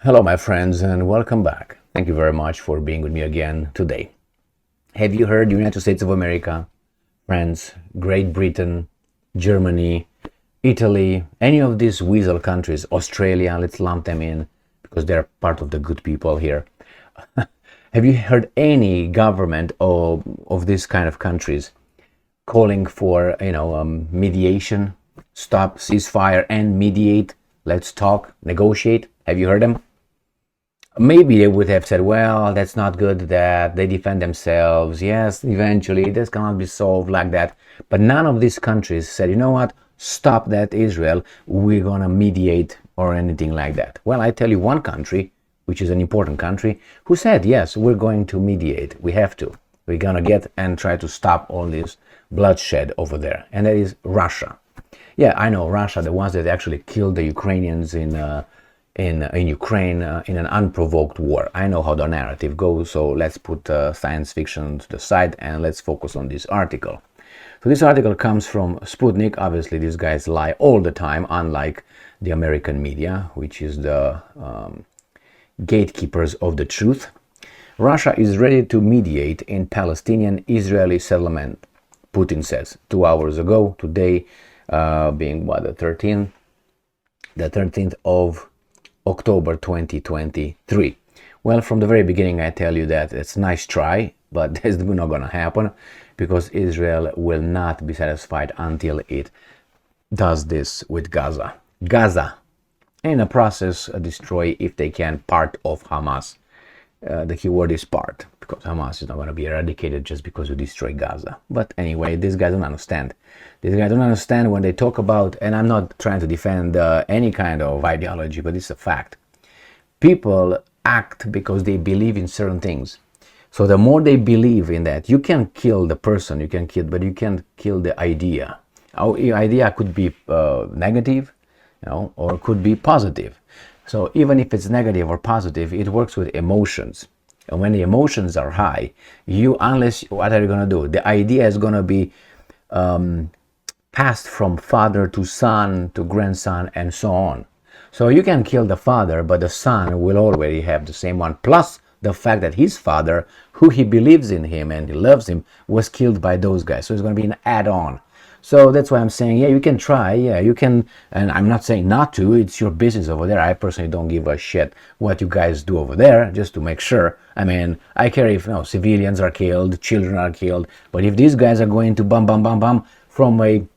Hello, my friends, and welcome back. Thank you very much for being with me again today. Have you heard the United States of America, France, Great Britain, Germany, Italy, any of these weasel countries, Australia, let's lump them in because they're part of the good people here. Have you heard any government of these kind of countries calling for, mediation, stop, ceasefire, and mediate? Let's talk, negotiate. Have you heard them? Maybe they would have said, well, that's not good that they defend themselves. Yes, eventually this cannot be solved like that. But none of these countries said, you know what, stop that, Israel, we're going to mediate or anything like that. Well, I tell you one country, which is an important country, who said, yes, we're going to mediate. We have to. We're going to get and try to stop all this bloodshed over there. And that is Russia. Yeah, I know, Russia, the ones that actually killed the Ukrainians in Ukraine in an unprovoked war. I know how the narrative goes, so let's put science fiction to the side and let's focus on this article. So this article comes from Sputnik. Obviously, these guys lie all the time, unlike the American media, which is the gatekeepers of the truth. Russia is ready to mediate in Palestinian-Israeli settlement, Putin says 2 hours ago, today being what, the 13th of October 2023. Well, from the very beginning, I tell you that it's a nice try, but that's not going to happen because Israel will not be satisfied until it does this with Gaza. Gaza, in a process, destroy, if they can, part of Hamas. The key word is part, because Hamas is not going to be eradicated just because you destroy Gaza. But anyway, these guys don't understand. These guys don't understand when they talk about, and I'm not trying to defend any kind of ideology, but it's a fact. People act because they believe in certain things. So the more they believe in that, you can kill the person, you can kill, but you can't kill the idea. Our idea could be negative, or could be positive. So even if it's negative or positive, it works with emotions. And when the emotions are high, what are you going to do? The idea is going to be passed from father to son to grandson and so on. So you can kill the father, but the son will already have the same one. Plus the fact that his father, who he believes in him and he loves him, was killed by those guys. So it's going to be an add-on. So that's why I'm saying, yeah, you can try, yeah, you can, and I'm not saying not to, it's your business over there. I personally don't give a shit what you guys do over there, just to make sure. I mean, I care if, civilians are killed, children are killed, but if these guys are going to bum, from a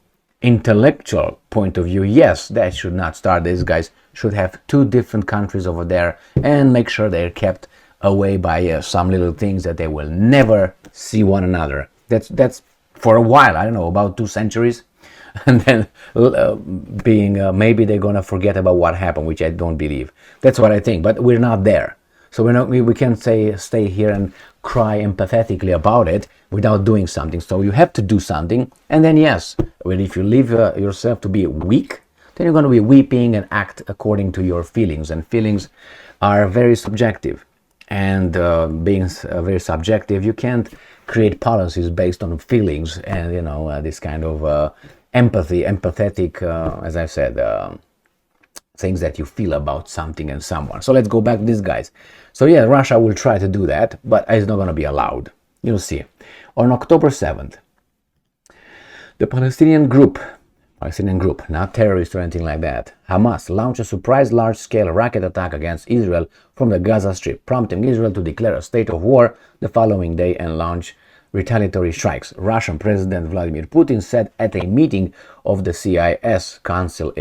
intellectual point of view, yes, that should not start. These guys should have two different countries over there and make sure they're kept away by some little things that they will never see one another. That's for a while, I don't know, about 2 centuries, and then maybe they're gonna forget about what happened, which I don't believe. That's what I think, but we're not there. So we can't stay here and cry empathetically about it without doing something. So you have to do something, and then yes, well, if you leave yourself to be weak, then you're going to be weeping and act according to your feelings, and feelings are very subjective. And being very subjective, you can't create policies based on feelings and this kind of empathetic, as I said, things that you feel about something and someone. So let's go back to these guys. So yeah, Russia will try to do that, but it's not going to be allowed. You'll see. On October 7th, the Palestinian group, not terrorists or anything like that, Hamas launched a surprise large-scale rocket attack against Israel from the Gaza Strip, prompting Israel to declare a state of war the following day and launch retaliatory strikes. Russian President Vladimir Putin said at a meeting of the CIS Council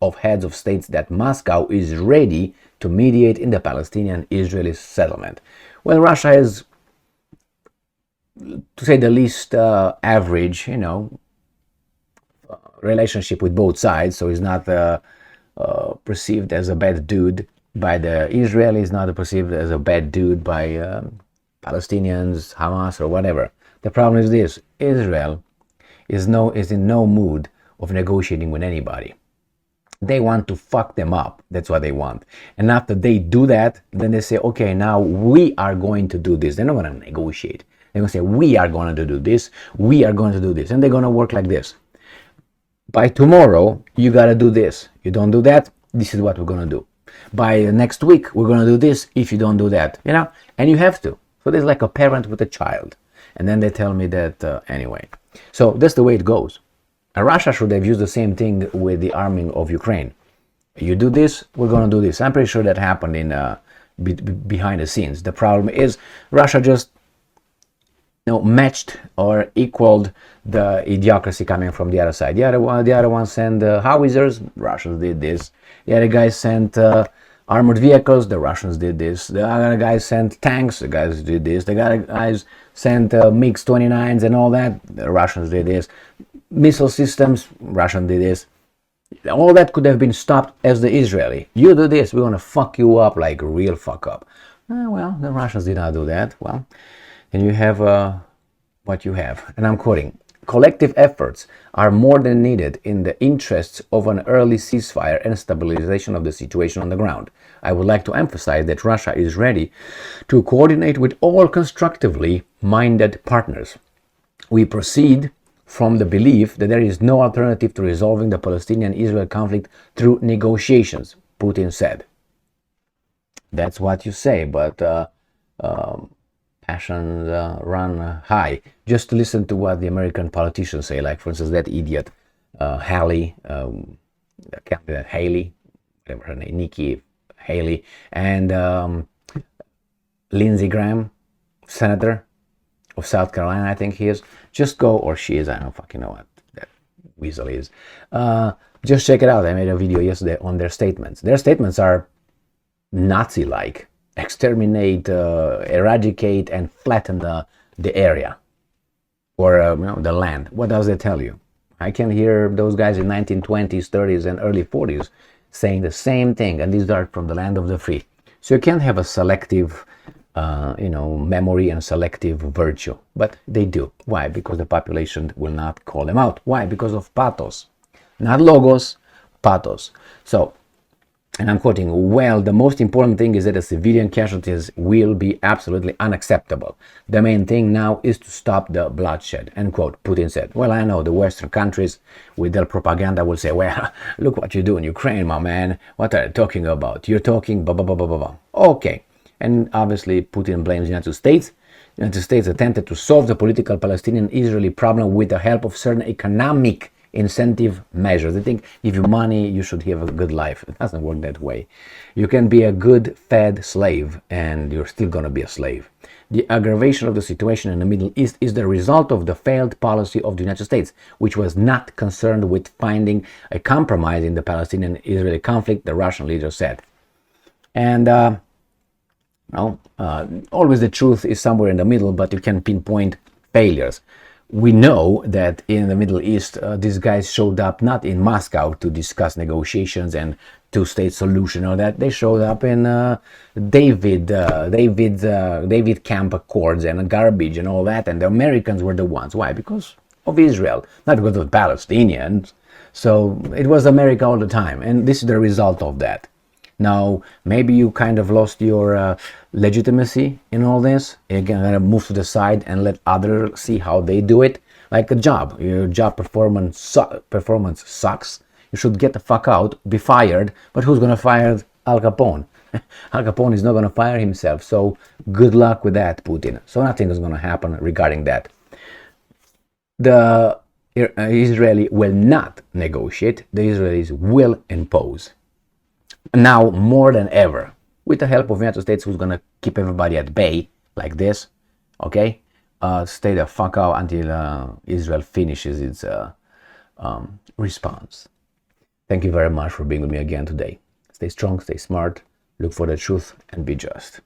of Heads of States that Moscow is ready to mediate in the Palestinian-Israeli settlement. Well, Russia is, to say the least, average, relationship with both sides, so he's not perceived as a bad dude by the Israelis, not perceived as a bad dude by Palestinians, Hamas, or whatever. The problem is this: Israel is in no mood of negotiating with anybody. They want to fuck them up. That's what they want. And after they do that, then they say, okay, now we are going to do this. They're not going to negotiate. They're going to say, we are going to do this. We are going to do this. And they're going to work like this. By tomorrow, you got to do this. You don't do that, this is what we're going to do. by next week we're going to do this if you don't do that, you know, and you have to. So there's like a parent with a child, and then they tell me that anyway. So that's the way it goes. And Russia should have used the same thing with the arming of Ukraine. You do this, we're going to do this. I'm pretty sure that happened in behind the scenes. The problem is Russia just matched or equaled the idiocracy coming from the other side. The other one sent howitzers. Russians did this. The other guys sent armored vehicles. The Russians did this. The other guys sent tanks. The guys did this. The other guys sent MiG-29s and all that. The Russians did this. Missile systems. Russians did this. All that could have been stopped as the Israeli. You do this, we're going to fuck you up like a real fuck up. Well, the Russians did not do that. Well, and you have what you have. And I'm quoting, collective efforts are more than needed in the interests of an early ceasefire and stabilization of the situation on the ground. I would like to emphasize that Russia is ready to coordinate with all constructively minded partners. We proceed from the belief that there is no alternative to resolving the Palestinian-Israel conflict through negotiations, Putin said. That's what you say, but passions run high. Just listen to what the American politicians say, like, for instance, that idiot Haley, candidate Haley, whatever her name, Nikki Haley, and Lindsey Graham, senator of South Carolina, I think he is. Just go, or she is, I don't fucking know what that weasel is. Just check it out. I made a video yesterday on their statements. Their statements are Nazi-like. Exterminate, eradicate, and flatten the area, or the land. What does it tell you? I can hear those guys in 1920s, 30s, and early 40s saying the same thing, and these are from the land of the free. So you can't have a selective memory and selective virtue, but they do. Why? Because the population will not call them out. Why? Because of pathos, not logos, pathos. So, and I'm quoting, well, the most important thing is that the civilian casualties will be absolutely unacceptable. The main thing now is to stop the bloodshed, end quote, Putin said. Well, I know the Western countries with their propaganda will say, well, look what you do in Ukraine, my man. What are you talking about? You're talking blah, blah, blah, blah, blah, blah. Okay. And obviously Putin blames the United States. The United States attempted to solve the political Palestinian-Israeli problem with the help of certain economic incentive measures. They think if you money, you should have a good life. It doesn't work that way. You can be a good fed slave and you're still going to be a slave. The aggravation of the situation in the Middle East is the result of the failed policy of the United States, which was not concerned with finding a compromise in the Palestinian-Israeli conflict, the Russian leader said. And always the truth is somewhere in the middle, but you can pinpoint failures. We know that in the Middle East, these guys showed up not in Moscow to discuss negotiations and two-state solution or that. They showed up in David Camp Accords and garbage and all that, and the Americans were the ones. Why? Because of Israel, not because of the Palestinians. So it was America all the time, and this is the result of that. Now, maybe you kind of lost your legitimacy in all this. You're gonna move to the side and let others see how they do it. Like a job. Your job performance sucks. You should get the fuck out, be fired. But who's gonna fire Al Capone? Al Capone is not gonna fire himself. So good luck with that, Putin. So nothing is gonna happen regarding that. The Israeli will not negotiate. The Israelis will impose. Now more than ever, with the help of the United States, who's gonna keep everybody at bay like this, okay? Stay the fuck out until Israel finishes its response. Thank you very much for being with me again today. Stay strong, stay smart, look for the truth, and be just.